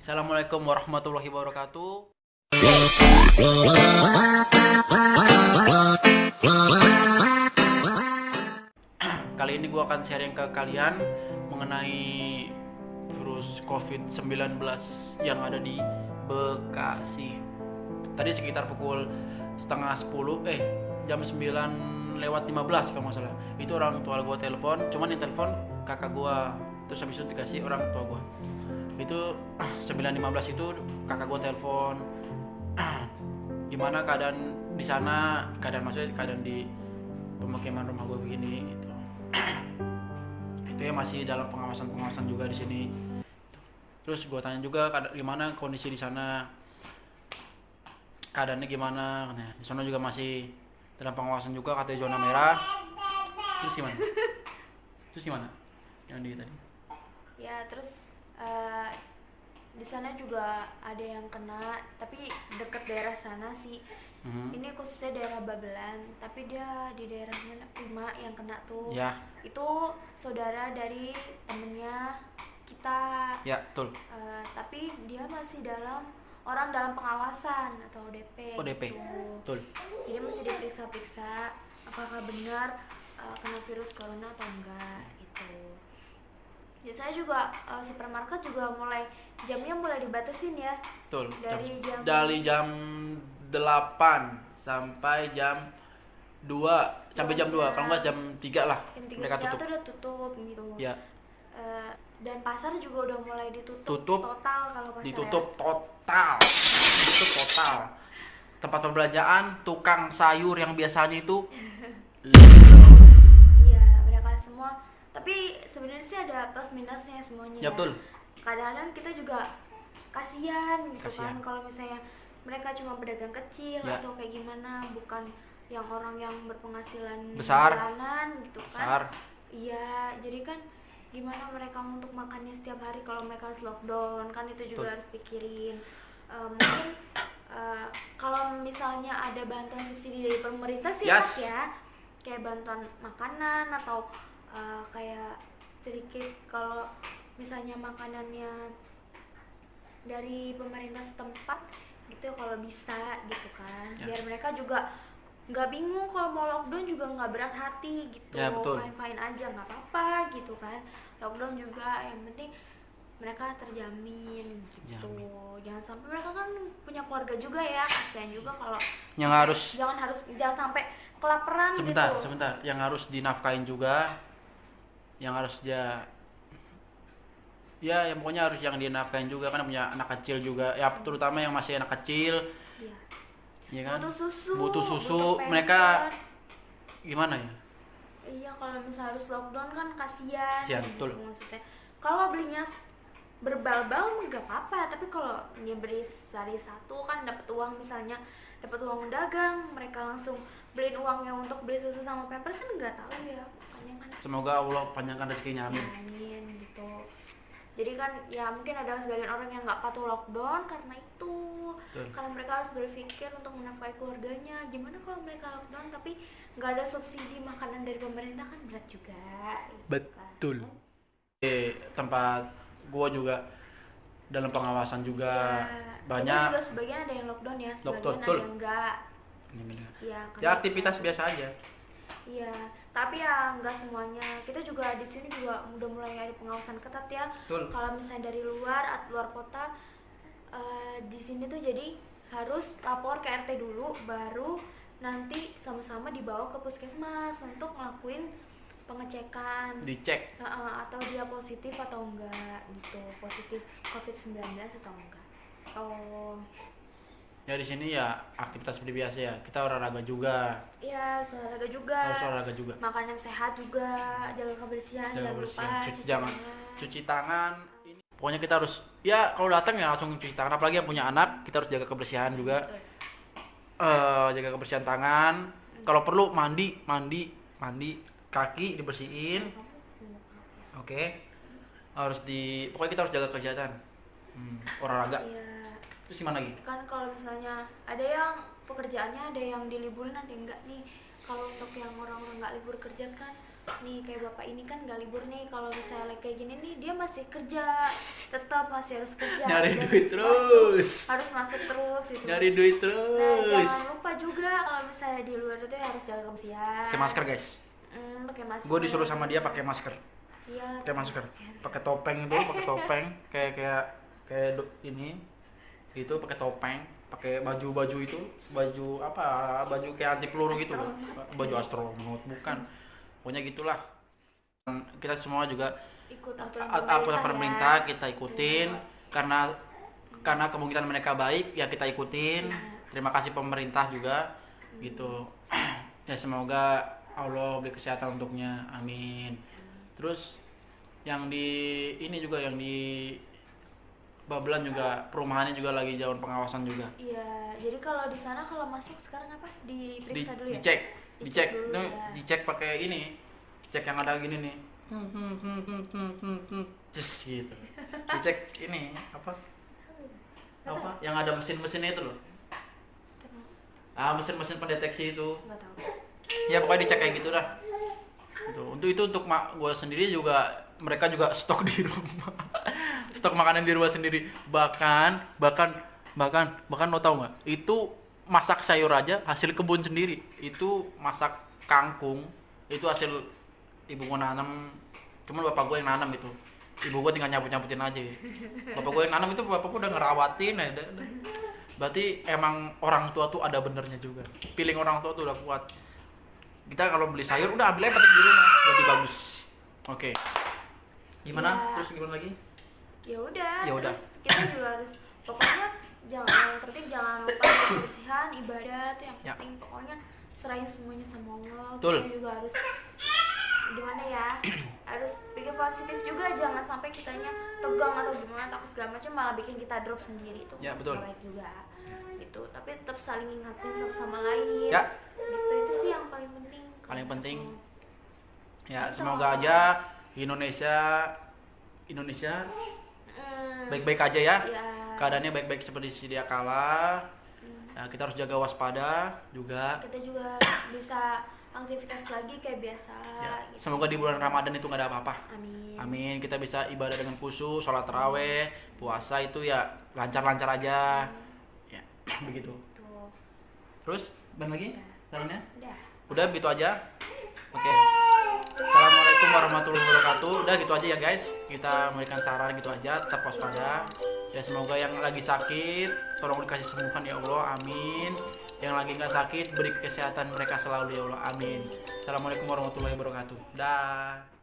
Assalamualaikum warahmatullahi wabarakatuh. Kali ini gue akan sharing ke kalian mengenai virus COVID-19 yang ada di Bekasi. Tadi sekitar pukul setengah 10, jam 9 lewat 15 kalau nggak salah. Itu orang tua gue telepon, cuman yang telepon kakak gue. Terus habis itu dikasih orang tua gue. Itu 9.15 itu kakak gue telepon. Gimana keadaan di sana, keadaan di pemukiman rumah gue begini gitu. Itu ya masih dalam pengawasan juga di sini. Terus gue tanya juga gimana kondisi di sana, keadaannya gimana. Nah, di sana juga masih dalam pengawasan juga, katanya zona merah. Terus gimana yang di tadi? Ya terus di sana juga ada yang kena, tapi deket daerah sana sih. Ini khususnya daerah Babelan, tapi dia di daerah mana Prima yang kena tuh. Ya. Itu saudara dari temennya kita. Ya, betul. Tapi dia masih orang dalam pengawasan atau ODP. ODP. Gitu. Betul. Jadi masih diperiksa apakah benar kena virus corona atau enggak gitu. Ya, saya juga supermarket juga jamnya mulai dibatasin ya. Betul. Dari jam 8 sampai jam 2 sampai jam 2, kalau enggak jam 3 lah. Jam 3 mereka siang tutup. tuh udah tutup gitu. Ya. Dan pasar juga udah mulai ditutup total kalau pasar. Ditutup total. Tempat perbelanjaan, tukang sayur yang biasanya itu Iya, mereka semua. Tapi sebenarnya sih ada plus minusnya semuanya. Ya, betul. Kadang-kadang kita juga kasihan gitu kan kalau misalnya mereka cuma pedagang kecil atau kayak gimana, bukan yang orang yang berpenghasilan besar gitu kan. Iya, jadi kan gimana mereka untuk makannya setiap hari kalau mereka harus lockdown kan, itu juga harus pikirin. Mungkin kalau misalnya ada bantuan subsidi dari pemerintah sih ya, kayak bantuan makanan atau kayak sedikit kalau misalnya makanannya dari pemerintah setempat gitu, kalau bisa gitu kan, biar mereka juga nggak bingung kalau mau lockdown, juga nggak berat hati gitu. Fine aja, nggak apa-apa gitu kan, lockdown juga yang penting mereka terjamin gitu. Jangan sampai mereka kan punya keluarga juga ya, kasihan juga kalau jangan sampai kelaparan. Sebentar, yang harus dinafkain juga, yang harus yang pokoknya harus yang dinafkain juga, karena punya anak kecil juga ya, terutama yang masih anak kecil. Ya kan? Butuh susu mereka gimana ya? Iya, kalau misalnya harus lockdown kan kasihan. Betul. Maksudnya kalau belinya berbal-bal nggak apa-apa, tapi kalau dia beli sehari satu kan dapat uang, misalnya dapat uang dagang, mereka langsung beliin uangnya untuk beli susu sama pampers kan nggak tahu ya, makanya kan. Semoga Allah panjangkan rezekinya, amin. Amin gitu. Jadi kan ya mungkin ada sebagian orang yang nggak patuh lockdown karena itu. Betul. Karena mereka harus berpikir untuk menafkahi keluarganya. Gimana kalau mereka lockdown tapi nggak ada subsidi makanan dari pemerintah, kan berat juga. Betul. Tempat gua juga dalam pengawasan juga banyak. Juga sebagian ada yang lockdown ya, sebagian ada yang enggak. Ya aktivitas biasa aja. Iya, tapi ya nggak semuanya. Kita juga di sini juga udah mulai ada pengawasan ketat ya. Kalau misalnya dari luar kota, di sini tuh jadi harus lapor ke RT dulu, baru nanti sama-sama dibawa ke puskesmas untuk ngelakuin pengecekan, dicek atau dia positif atau enggak gitu, positif COVID-19 atau enggak. Ya di sini ya aktivitas seperti biasa ya, kita olahraga juga. Iya, olahraga juga. Harus olahraga juga. Makanan sehat juga, jaga kebersihan, jangan lupa cuci tangan. Pokoknya kita harus, ya kalau datang ya langsung cuci tangan, apalagi yang punya anak, kita harus jaga kebersihan juga. Jaga kebersihan tangan. Kalau perlu mandi, kaki dibersihin. Oke. Pokoknya kita harus jaga kesehatan. Olahraga. Iya. Terus gimana lagi? Kan kalau misalnya ada yang pekerjaannya ada yang diliburin, ada yang enggak nih. Kalau untuk yang orang-orang nggak libur kerja kan nih kayak bapak ini kan gak libur nih, kalau misalnya like kayak gini nih dia masih kerja, tetap masih harus kerja, Nyari dan duit terus. harus masuk terus gitu. Nyari duit Nah terus. jangan lupa juga kalau misalnya di luar itu harus jaga kebersihan. Pakai masker guys. Pakai masker. Gue disuruh sama dia pakai masker. Iya. Pakai masker. Pakai topeng itu, pakai topeng kayak ini. Itu pakai topeng, pakai baju itu, baju apa? Baju kayak anti peluru gitu loh. Baju astronot bukan. Pokoknya gitulah. Kita semua juga Ikut aturan pemerintah ya. kita ikutin, karena kemungkinan mereka baik ya kita ikutin. Terima kasih pemerintah juga gitu. Ya semoga Allah beri kesehatan untuknya, amin. Terus yang di ini juga, yang di Babelan juga perumahannya juga lagi jalan pengawasan juga. Iya, jadi kalau di sana kalau masuk sekarang apa? Diperiksa dulu ya? Dicek Dulu itu ya. dicek pakai ini, cek yang ada gini nih, just gitu. Dicek ini apa yang ada mesin-mesinnya itu loh, mesin-mesin pendeteksi itu. Nggak tahu. Ya pokoknya dicek kayak gitu dah. Gitu. Untuk mak gue sendiri juga, mereka juga stok di rumah. Stok makanan di rumah sendiri. Bahkan lo tau nggak? Itu masak sayur aja hasil kebun sendiri. Itu masak kangkung itu hasil ibu gue nanam. Cuman bapak gue yang nanam itu. Ibu gue tinggal nyabut-nyabutin aja. Bapak gue yang nanam itu, bapak gue udah ngerawatin ya. Berarti emang orang tua tuh ada benernya juga. Feeling orang tua tuh udah kuat. Kita kalau beli sayur udah ambil aja petik di rumah, lebih bagus. Oke. Gimana? Ya. Terus gimana lagi? Ya udah. Ya udah. Terus kita juga harus, pokoknya yang penting jangan lupa kebersihan, ibadah tuh yang Ya. penting. Pokoknya serahin semuanya sama Allah. Betul. Kita juga harus gimana ya? Harus pikir positif juga, jangan sampai kitanya tegang atau gimana, takut segala macam malah bikin kita drop sendiri itu. Ya, betul. Baik juga. Gitu. Tapi tetap saling ingatin satu sama lain. Ya. Gitu, itu sih yang paling penting. Paling penting. Ya, Gitu. semoga aja Indonesia baik-baik aja ya. Ya. Keadaannya baik-baik seperti sedia kala. Nah, kita harus jaga waspada juga. Kita juga bisa aktivitas lagi kayak biasa. Ya, gitu. semoga di bulan Ramadan itu nggak ada apa-apa. Amin. Amin. Kita bisa ibadah dengan khusyuk, sholat taraweh, puasa itu ya lancar-lancar aja. Ya, begitu. Tuh. Terus, ban lagi? Lainnya? Udah. Udah gitu aja. Oke. Assalamualaikum warahmatullahi wabarakatuh. Udah gitu aja ya guys. Kita memberikan saran gitu aja, tetap waspada. Ya semoga yang lagi sakit tolong dikasih sembuhan ya Allah, amin. Yang lagi nggak sakit beri kesehatan mereka selalu ya Allah, amin. Assalamualaikum warahmatullahi wabarakatuh. Dah.